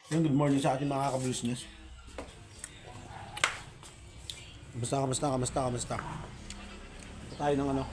Yung good morning sa ating mga ka-business. Kamusta? Ito tayo ng ano,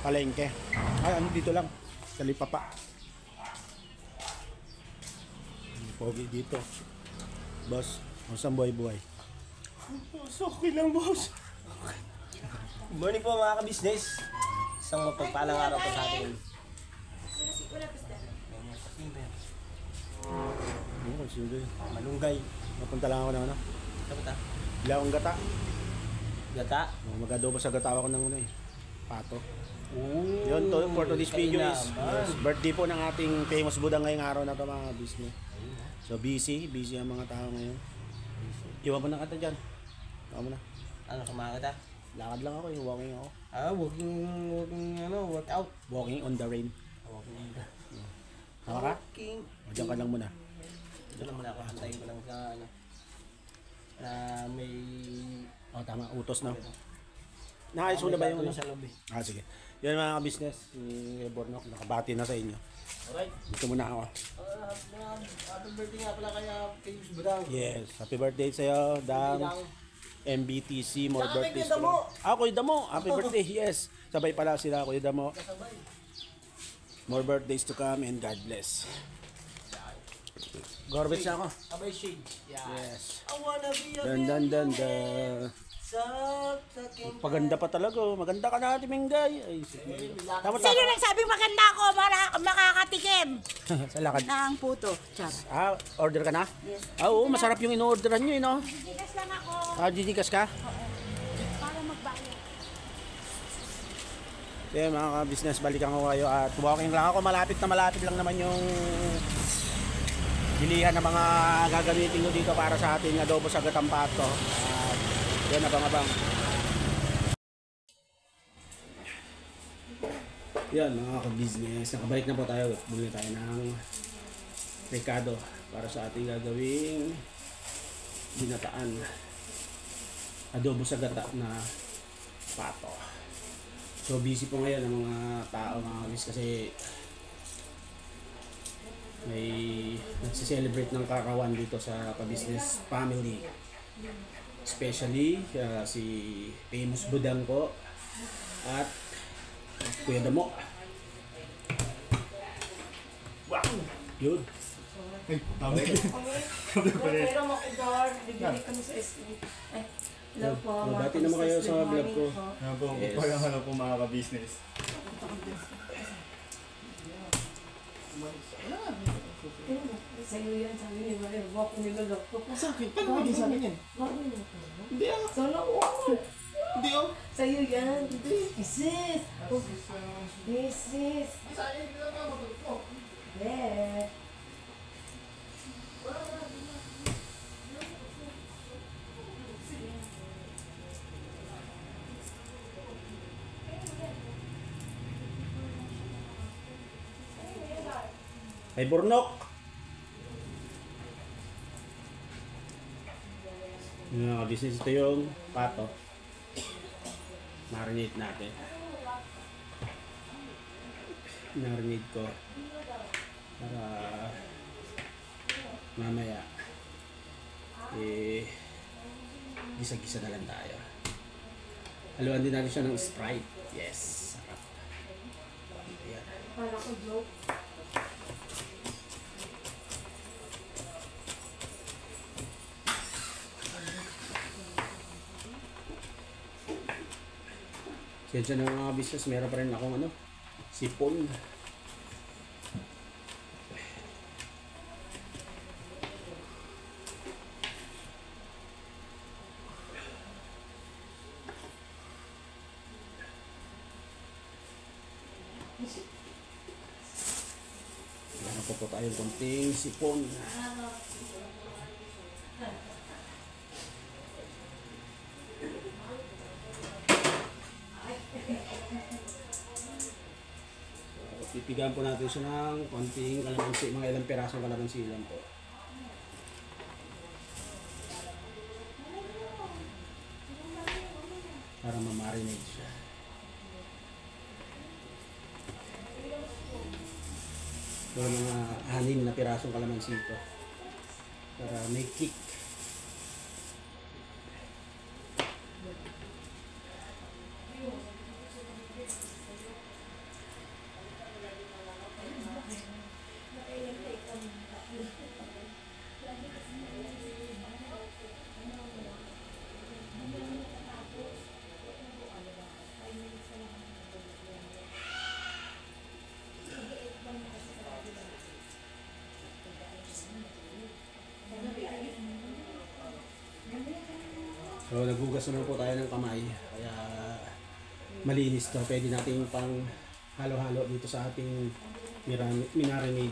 palengke. Ay, ano dito lang, sa Lipapa. Pogi dito. Boss, ang buhay-buhay. Okay lang, boss. Good morning po mga ka-business. Isang mapagpalang araw po sa atin. Ano, sige. Malunggay. Mapunta lang ako ng ano, Dapat ah. bilawang gata. Gata. Mag-adobo sa gata ako ng ano eh, pato. Ooh. Yun to, for today's video Kain na, is man. birthday po ng ating famous Buddha ngayong araw na to mga business. So busy ang mga tao ngayon. Iwan mo na kata dyan. Iwan mo na. Ano kumain ka? Lakad lang ako eh, walking ako. Workout. Walking on the rain. Walking. Tama ka? O, dyan ka lang muna. Ito naman ako. Antayin ko lang sa ano. Na may... O tama, utos na. Nakayos mo na ba yung ano? Sa lobby. Sige. Yan mga ka-business, si Bornok, nakabati na sa inyo. Alright. Dito muna ako. Happy birthday nga pala kaya Famous Budang. Yes, happy birthday sa'yo, Dang. MBTC, more Saka kay birthdays. Kuya Damo. Kuya Damo, happy birthday, yes. Sabay pala sila, Kuya Damo. Kasabay. More birthdays to come and God bless. Gorbets na ako. Abay shade. Yeah. Yes. I wanna be a Dan. sa taking Paganda pa talaga, oh. Maganda ka na, Ate Mingay. Ay, sige. Tama Sino nagsabing maganda ako makakatikim Sa lakad. ng puto? Char. Order ka na? Yes. Oo, masarap yung in-orderan nyo, no? Gigas lang ako Didikas ka? para magbayad. Okay, mga ka-business, balikan ko kayo at walking lang ako. Malapit lang naman yung bilihan ng mga gagamitin ko dito para sa ating adobo sa gatampato. At yan, abang-abang. Yan, mga ka-business, nakabalik na po tayo. Bumili tayo ng Ricardo para sa ating gagawing binataan adobo sa gata na pato. So busy po ngayon ang mga tao mga kabis kasi may nagsi-celebrate ng kakawan dito sa ka-business family. Especially si Famous Budang ko at Kuya Damo. Wow! Yun. Ay, tama. Pero makidor, bibili kami sa SE. Ay, hello po. Bati naman kayo sa vlog ko. Yan po, Yes. parang ano po mga ka-business. Sa'yo yan, sabi ni Maria, wako nilolok ko. Sa akin? Paano naging sa akin yan? Wako nilolok ko. Hindi ah. Sana all. Hindi ah. Sa'yo yan. Isis. Isis. There. Ay Bornok! Yung mga business, ito yung pato. Marinate natin. Marinate ko para mamaya gisa-gisa na lang tayo. Haluan din natin siya ng Sprite. Yes, sarap. Ayan. Para ko joke. Kaya ng mga business, meron pa rin akong ano, sipon. Meron pa po tayong konting sipon. Pipigahan po natin siya ng konting kalamansi, mga ilang pirasong kalamansi lang po. Para ma-marinate siya. Ito mga 6 na pirasong kalamansi ito. para may kick. So naghugas naman po tayo ng kamay, kaya malinis to. Pwede natin pang halo-halo dito sa ating minarinade.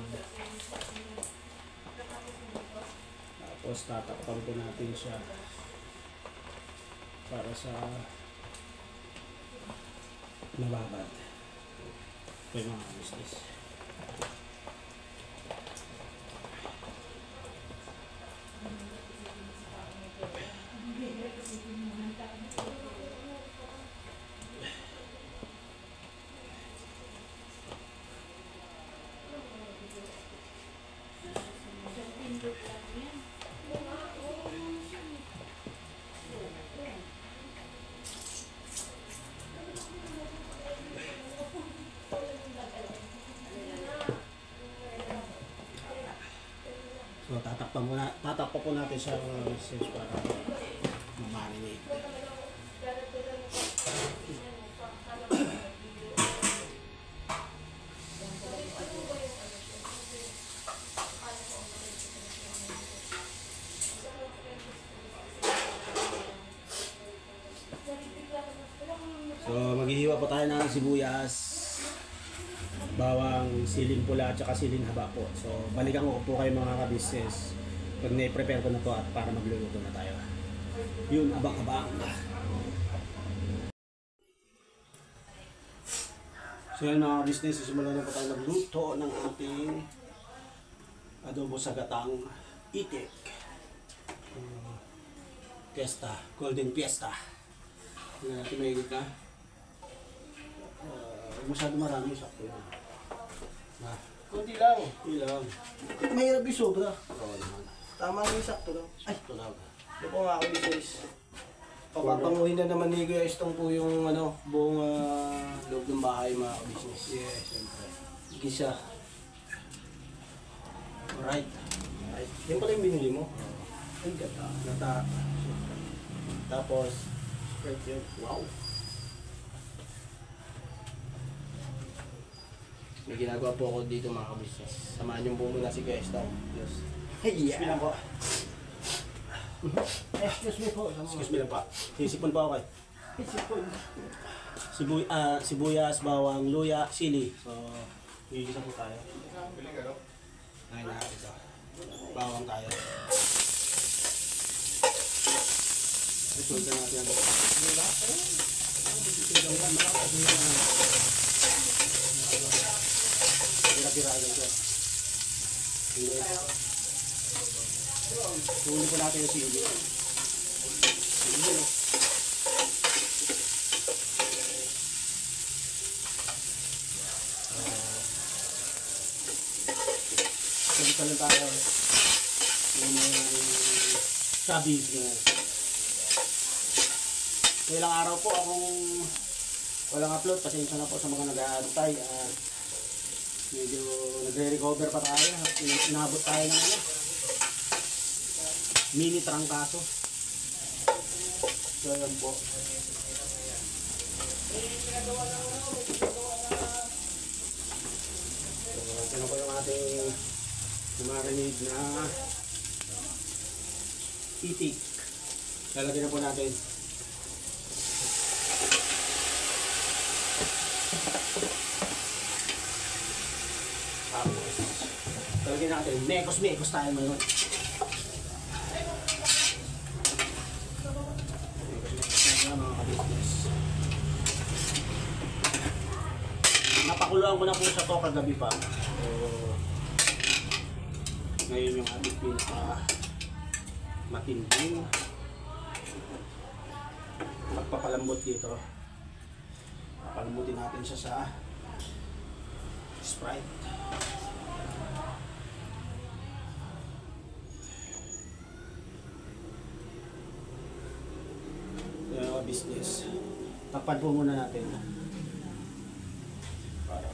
Tapos tatakpan po natin siya para sa nababad. Ito yung mga business. So tatakpan po natin siya mga business para ma-marinate. So maghihiwa po tayo ng sibuyas, bawang, siling pula at saka siling haba po. So balikan ko po kayo mga ka-business pag na-prepare ko na to at para magluluto na tayo. Yun, abang-abang. So yun mga ka-business, simulan na po tayo magluto ng ating adobo sa gatang itik. Fiesta, Golden Fiesta. Hindi natin mahigit na. Masyado marami, sakto yun. Kunti lang. Ilang. Mahirap yung sobra. Oo naman. Tama na yung sakto lang. Ay, tulag. Ito po mga ka-business. Papapanguhin na naman ni Kuya Estong po yung buong loob ng bahay mga ka-business. Yes, siyempre. Gisa. Alright. Yan pala yung binili mo. Ay, gata. Gata. Tapos, right yun. Wow. May ginagawa po ako dito mga ka-business. Samahan niyo po muna si Kuya Estong. Yes. Hey, Excuse me lang po. Excuse me po. Excuse me lang po. Sisipon po ako eh. Sipon. Sibuyas, bawang, luya, sili. So, gigisa po tayo. Ay, na ito. Bawang tayo. Isunod na natin ang pira-pirahan siya. Huli po natin yung sili. Sili, no? Sabitan lang tayo yung sabis na. Ilang araw po akong walang upload. Pasensya na po sa mga nag-aantay. Medyo nagre-recover pa tayo. Inabot tayo ng mini trangkaso. So yan po. So ito po yung ating marinade na itik. Lalagyan na po natin. Tapos lalagyan natin. Mekos tayo ngayon. Mga ka-business. Napakuluan ko na po sa to kagabi pa. So, ngayon yung ating pinaka matinding magpapalambot dito. Papalambutin natin siya sa Sprite. business. Takpan po muna natin. Para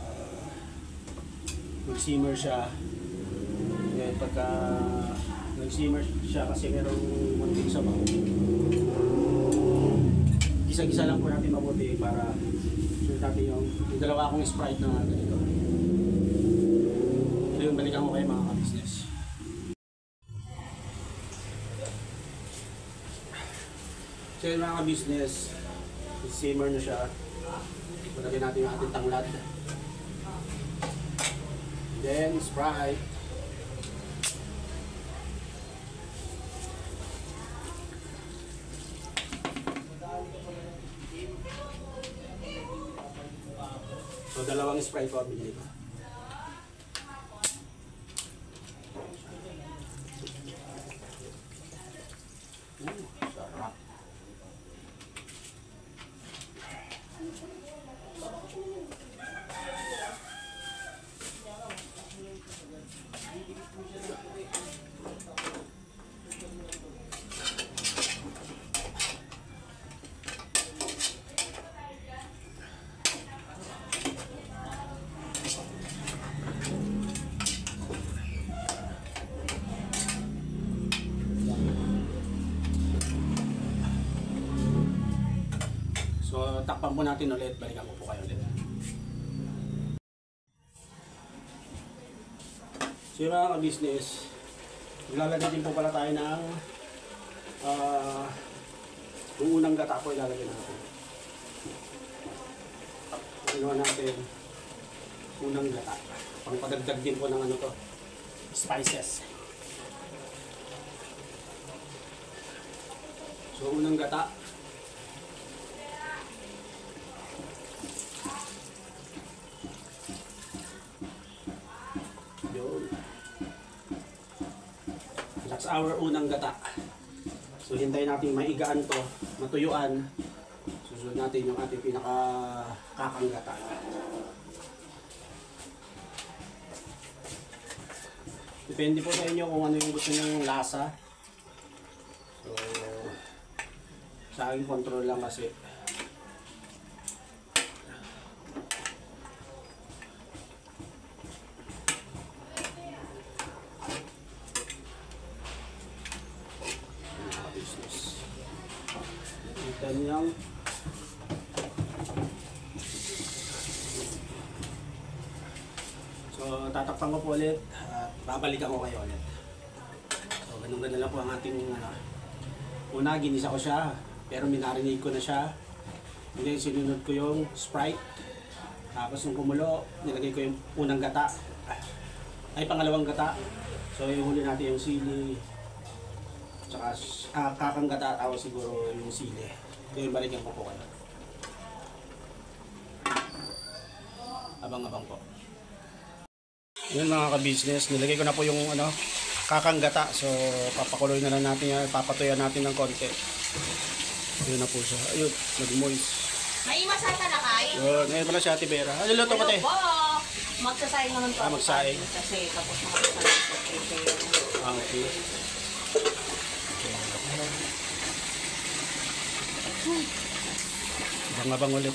mag-simmer siya. Ngayon pagka nag-simmer siya kasi merong munting sabaw. Gisa-gisa lang po natin mabuti para sunod natin yung dalawa akong Sprite na ganito. Ito yung balikan ko kayo mga ka-business. So yun mga ka-business, simmer na siya. Malagyan natin yung ating tanglad. Then Sprite. So dalawang Sprite po binili ko. Sarap. So, takpan po natin ulit. Balikan ko po kayo ulit. So, yung mga ka-business, ilalagay din po pala tayo ng yung unang gata po ilalagay natin. Ginawa natin unang gata. Pangpadagdag din po ng ano to, spices. So, unang gata. That's our unang gata. So hintayin natin maigaan to, matuyuan. Susunod natin yung ating pinaka-kakang gata. Depende po sa inyo kung ano yung gusto nyo yung lasa. So sa akin control lang kasi. Kanyang so tatakpan ko po ulit at babalikan ko kayo ulit. So ganun lang po ang ating una ginisa ko siya pero minarinate ko na siya. Then sinunod ko yung Sprite, tapos yung kumulo nilagay ko yung unang gata ay pangalawang gata. So yung huli natin yung sili tsaka kakang gata, tapos siguro yung sili. Ngayon balikan ko po kayo. Abang-abang po. Yun mga ka-business, nilagay ko na po yung kakang gata. So papakuloy na lang natin yan, papatuyan natin ng konti. Yun na po siya. Ayun, nag-moist. May masata na kayo. Yun, ngayon pala si Ate Vera. Ano luto pa te? Po. Magsasaing naman po. Magsaing. Kasi tapos makakasaing sa prepare. Okay. Abang-abang ulit.